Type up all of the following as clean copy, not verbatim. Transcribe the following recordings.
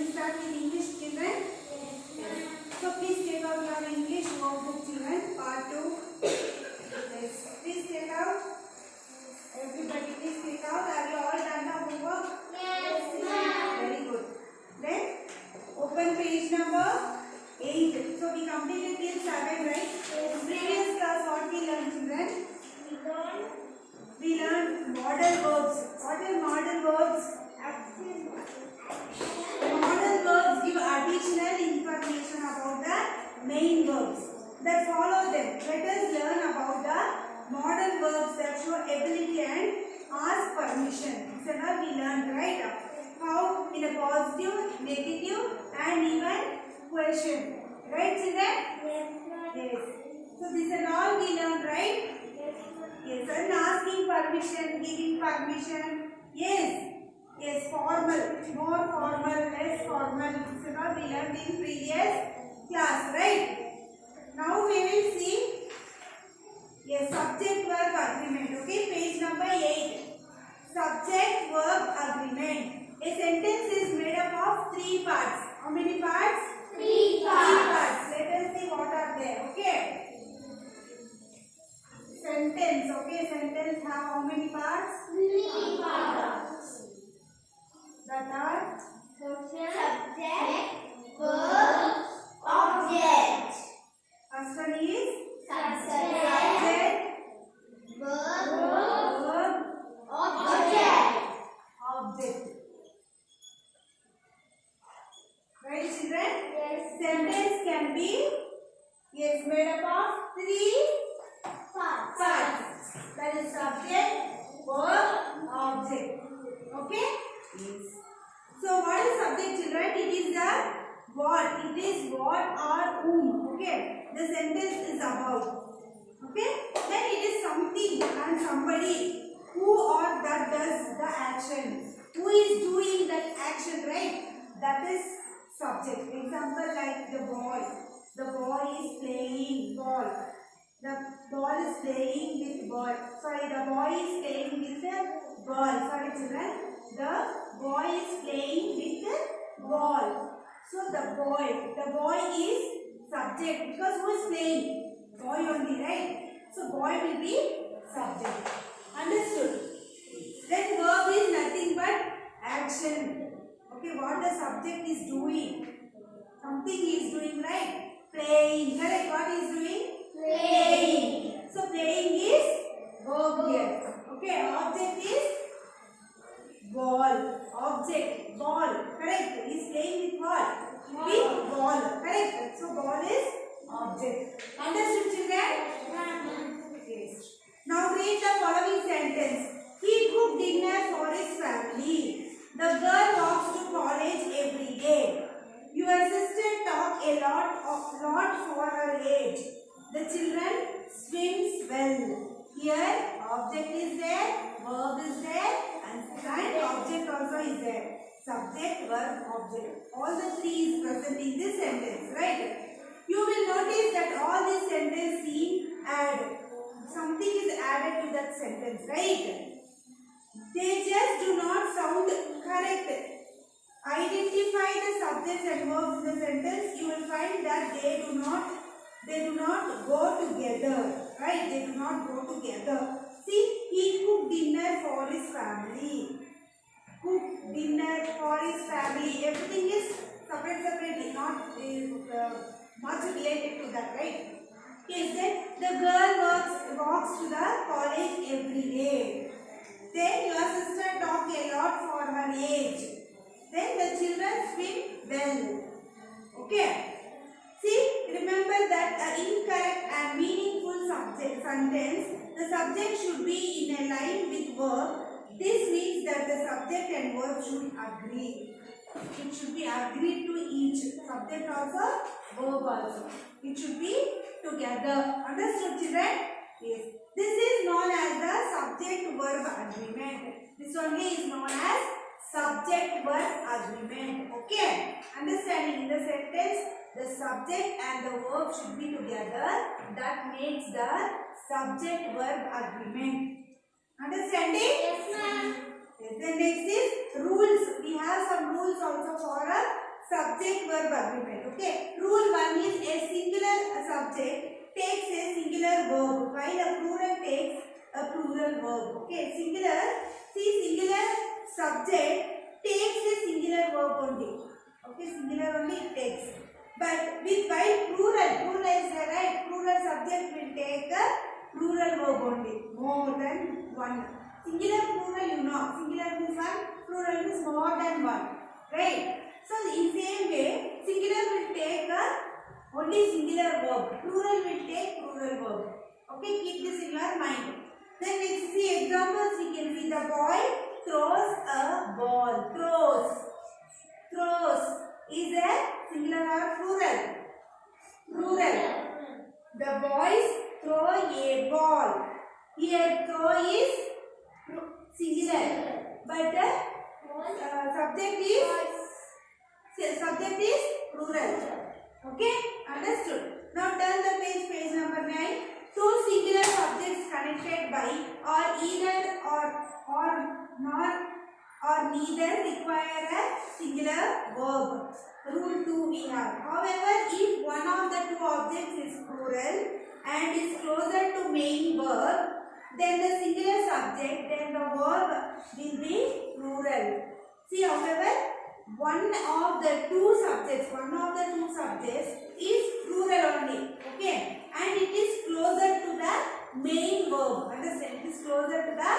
will start with English, children. Yes. So please take out your English notebook, children. Part 2. Yes. Please take out. Everybody, please take out. Have you all done the homework? Yes, ma'am. Very good. Then open page number 8. So we completed till 7, right? Yes. Previous class, what we learned, children? We We learned modal verbs. What are modal verbs? action. Modal verbs give additional information about the main verbs that follow them. Let us learn about the modal verbs that show ability and ask permission. So now we learned, right? How in a positive, negative and even question. Right, children? Yes, ma'am. Yes. So this is all we learned, right? Yes, ma'am. Yes, and asking permission, giving permission. Yes. Yes, formal, more formal, less formal. So now we learned in previous class, right? Now we will see yes, subject verb agreement. Okay, page number 8. Subject verb agreement. A sentence is made up of 3 parts. How many parts? 3 3 parts. parts. Let us see what are there. Okay. Sentence. Okay, sentence have how many parts? 3 parts. That are Subject, verb, object. first one is Subject, verb, verb, object. object. Right, children? Yes. Sentence can be yes made up of 3 Parts. parts. That is subject, verb, object. Okay? Yes. So what is subject, children? It is the what. It is what or whom. Okay? The sentence is about. Okay? Then it is something and somebody who or that does the action. Who is doing that action, right? That is subject. Example like the boy. The boy is playing ball. The ball is playing with ball. Sorry, the boy is playing with the ball. Sorry, children. The boy is playing with the ball. So the boy is subject because who is playing? Boy only, right? So boy will be subject. Understood? Then verb is nothing but action. Okay, what the subject is doing. Something he is doing, right? Playing. Correct? What he is doing? Playing. So playing is verb here. Okay, object is ball. Object, ball. Correct? He is playing with what? With ball. Correct? So ball is object. Understood, children? Yes. Now read the following sentence. He cooked dinner for his family. The girl walks to college every day. Your sister talk a lot for her age. The children swims well. Here object is there, verb is there, and object also is there. Subject, verb, object. All the 3 is present in this sentence, right? You will notice that all these sentences seem add. Something is added to that sentence, right? They just do not sound correct. Identify the subjects and verbs in the sentence. You will find that they do not go together, right? They do not go together. See, he cooked dinner for his family. Cook dinner for his family. Everything is separately, not much related to that, right? Yes, then the girl walks to the college every day. Then your sister talk a lot for her age. Then the children swim well. Okay. See, remember that an incorrect and meaningful sentence, the subject should be in a line with verb. This means that the subject and verb should agree. It should be agreed to each. Subject also, verb also. It should be together. Understood, children? Yes. This is known as the subject-verb agreement. This only is known as subject-verb agreement. Okay? Understanding in the sentence, the subject and the verb should be together. That makes the subject-verb agreement. Understanding? Yes, ma'am. Yes. Then next is rules. We have some rules also for a subject verb agreement. Okay. Rule 1 is a singular subject takes a singular verb while a plural takes a plural verb. Okay. Singular subject takes a singular verb only. Okay. Singular only it takes. But while plural is there, right? Plural subject will take a plural verb only. More than one. Singular plural you know. Singular means one. Plural means more than one. Right? So in same way, singular will take only singular verb. Plural will take plural verb. Okay, keep this in your mind. Then next see examples we can see. The boy throws a ball. Throws is a singular or plural? Plural. The boys throw a ball. Here throw is singular, but the subject is plural. Okay, understood. Now turn the page number 9. Two singular subjects connected by or either or not or neither require a singular verb. Rule 2 we have. However, if one of the two objects is plural and is closer to main verb then the singular subject, then the verb will be plural. See, however, one of the two subjects is plural only. Okay, and it is closer to the main verb. Understand? It is closer to the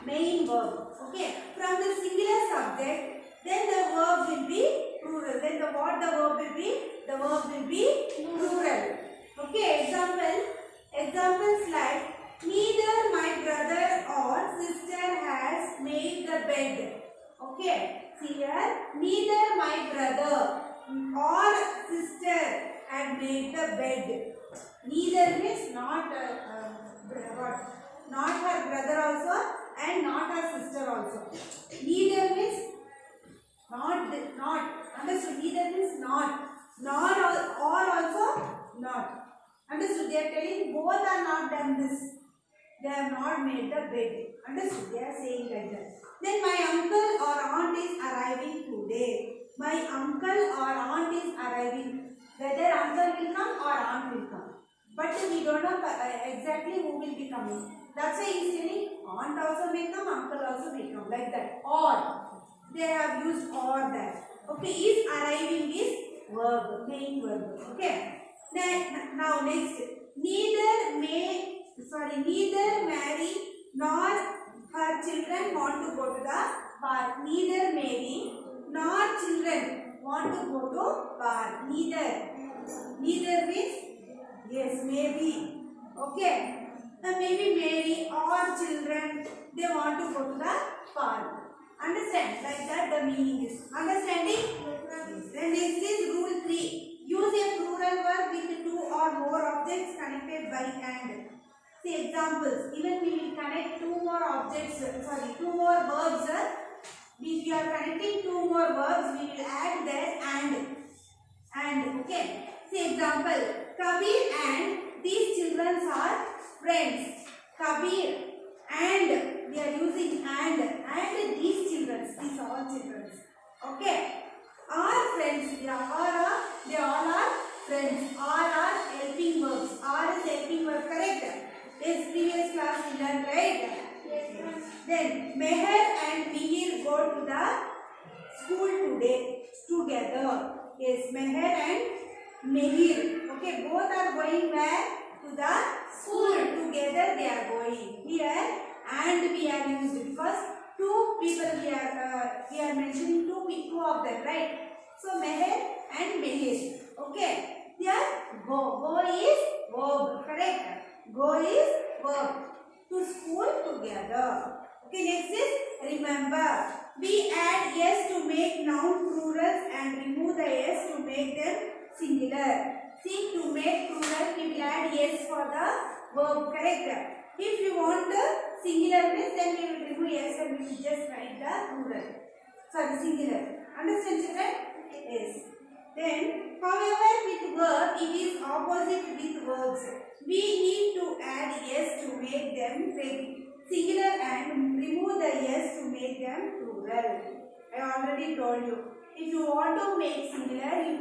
main verb. Okay, from the singular subject, then the verb will be plural. Then the verb will be? The verb will be plural. Okay, examples like neither my brother or sister has made the bed. Okay, see here, neither my brother or sister had made the bed. Neither means not her brother also and not her sister also. Neither means not. Understood? Neither means not. Nor or also not. Understood? They are telling both are not done this. They have not made the bed. Understood? They are saying like that. Then my uncle or aunt is arriving today. My uncle or aunt is arriving. Whether uncle will come or aunt will come. But we don't know exactly who will be coming. That's why he is telling aunt also may come, uncle also may come. Like that. Or. They have used or that. Okay. Is arriving is verb. Main verb. Okay. Now next. Neither Mary nor her children want to go to the park. Neither Mary nor children want to go to park. Neither means yes, maybe. Okay. Maybe Mary or children they want to go to the park. Understand? Like that the meaning is. Understanding? Then next is rule 3. Use a plural verb with two or more objects connected by and. See examples. Even we will connect two more verbs. If you are connecting two more verbs, we will add that and. Okay. See example. Kabir and these children are friends. Kabir and we are using and these children. These all children. Okay. Are friends. They all are friends. Are helping verbs. Are is helping verb. Correct? Yes, previous class we learned, right? Yes, ma'am. Then Meher and Mihir go to the school today together. Yes, Meher and Mihir. Okay, both are going where? To the school. Together they are going. Here and we are used because two people we are mentioning two of them, right? So Meher and Mihir. Okay. Here go. Go is verb. Correct? Go is verb. To school together. Okay, next is remember. We add yes to make noun plurals and remove the yes to make them singular. See, to make plural we will add yes for the verb. Correct? If you want the singularness then we will remove yes and we will just write the plural. Sorry, singular. Understand children? Yes. Then, however, with verb, it is opposite with verbs. We need to add yes to make them singular and remove the yes to make them plural. I already told you. If you want to make singular, you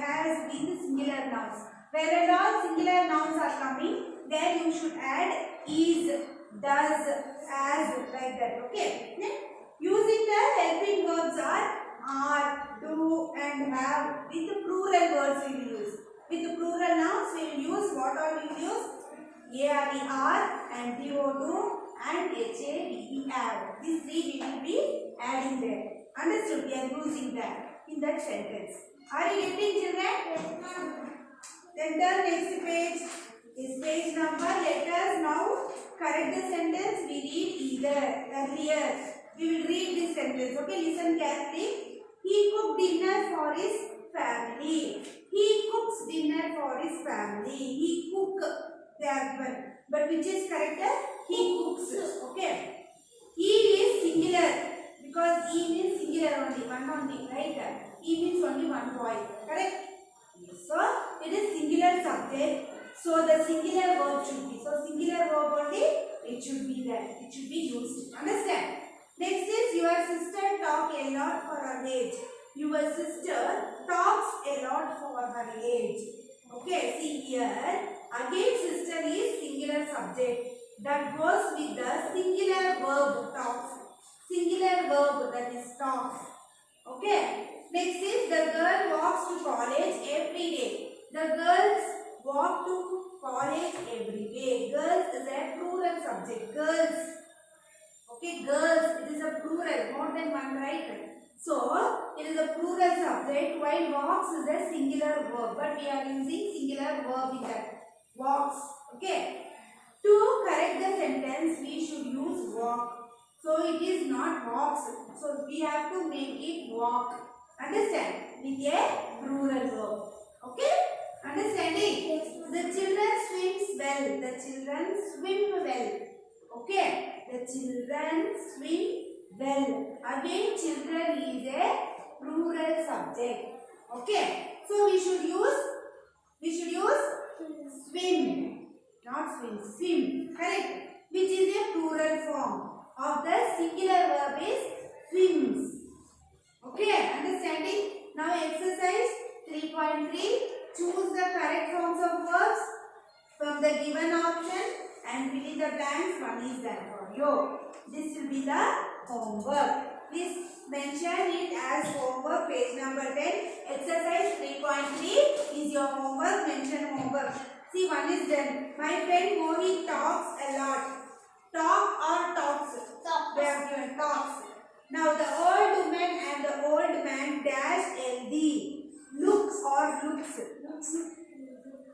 has with singular nouns. Wherever all singular nouns are coming, then you should add is, does, as, like that. Okay. Then using the helping verbs are, do, and have. With the plural words we will use. With the plural nouns we will use what all we will use? ARER and DO2 and HAVER. These three we will be adding there. Understood? We are using that in that sentence. Are you getting, children? Then turn next page. Is page number. Let us now correct the sentence. We read either earlier. We will read this sentence. Okay, listen carefully. He cooked dinner for his family. He cooks dinner for his family. He cook. They are given. But which is correct? He cooks. Okay. He is singular because he means singular only, one only, right? He means only one boy. Correct? So it is singular subject. So the singular verb should be. So singular verb only it should be there. It should be used. Understand? Next is your sister talk a lot for her age. Your sister talks a lot for her age. Okay, see here. Again sister is singular subject. That goes with the singular verb talks. Singular verb that is talks. Okay. Next is the girl walks to college every day. The girls walk to college every day. Girls is a plural subject. Girls. Okay, girls. It is a plural. More than one, right? So, it is a plural subject while walks is a singular verb. But we are using singular verb in that. Walks. Okay. To correct the sentence, we should use walk. So, it is not walks. So, we have to make it walk. Understand? With a plural verb. Okay? Understanding? Yes. The children swims well. The children swim well. Okay? The children swim well. Again, children is a plural subject. Okay? So, we should use swim. Not swim. Swim. Correct? Which is a plural form of the singular verb is swims. Okay, understanding? Now exercise 3.3. Choose the correct forms of verbs from the given option and fill in the blanks. One is done for you. This will be the homework. Please mention it as homework, page number 10. Exercise 3.3 is your homework. Mention homework. See, one is done. My friend Mohit talks a lot. Talk or talks? Talk. They have given talks. Now the old woman and the old man dash LD. Looks or looks.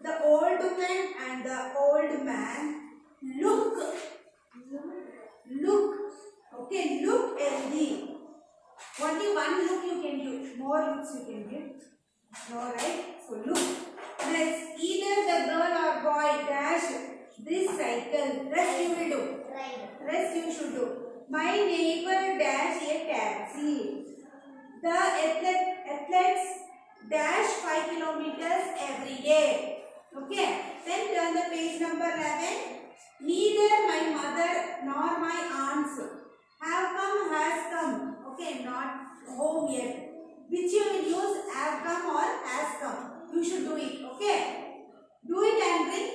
The old woman and the old man look. Okay, look LD. Only one look you can give. More looks you can give. No, right? So look. Next, either the girl or boy dash this cycle. Rest you will do. Rest you should do. My neighbor dash a taxi. The athletes dash 5 kilometers every day. Okay. Then turn the page number 11. Neither my mother nor my aunts have come, has come. Okay, not home yet. Which you will use have come or has come. You should do it. Okay. Do it and bring.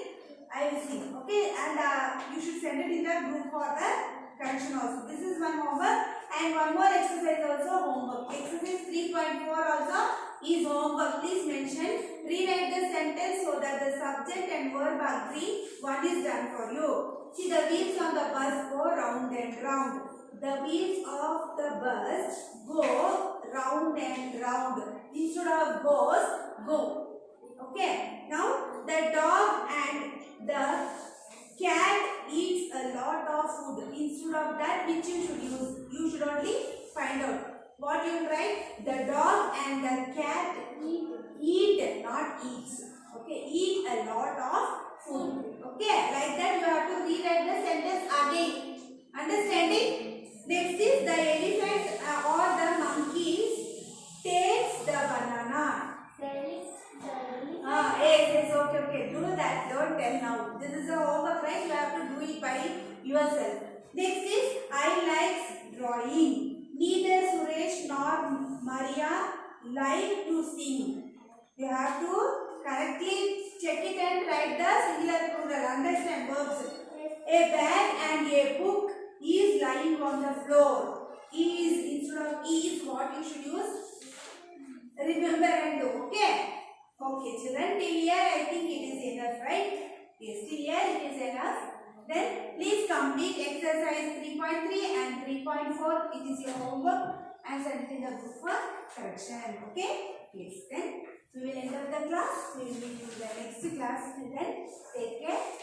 I will see. Okay. And you should send it in the group for the correction also. This is one homework and one more exercise also homework. Exercise 3.4 also is homework. Please mention. Rewrite the sentence so that the subject and verb agree. One is done for you. See, the wheels on the bus go round and round. The wheels of the bus go round and round. Instead of goes, go. Okay. Now, the dog and the cat eats a lot of food. Instead of that, which you should use? You should only find out. What you will write? The dog and the cat eat, not eats. Okay, eat a lot of food. Okay, like that you have to rewrite the sentence again. Understanding? Next is the elephant or the monkeys takes the banana. Yes, okay. Do that. Don't tell now. This is a homework, right? You have to do it by yourself. Next is I like drawing. Neither Suresh nor Maria like to sing. You have to correctly check it and write the singular plural. Understand verbs. A bag and a book is lying on the floor. Is instead of is what you should use. Remember and do. Okay. Okay, children. Till here I think it is enough, right? Yes, till here it is enough. Then please complete exercise 3.3 and 3.4. It is your homework and send it in the book for correction. Okay? Yes. Then we will end up the class. We will meet in the next class. Till then, take care.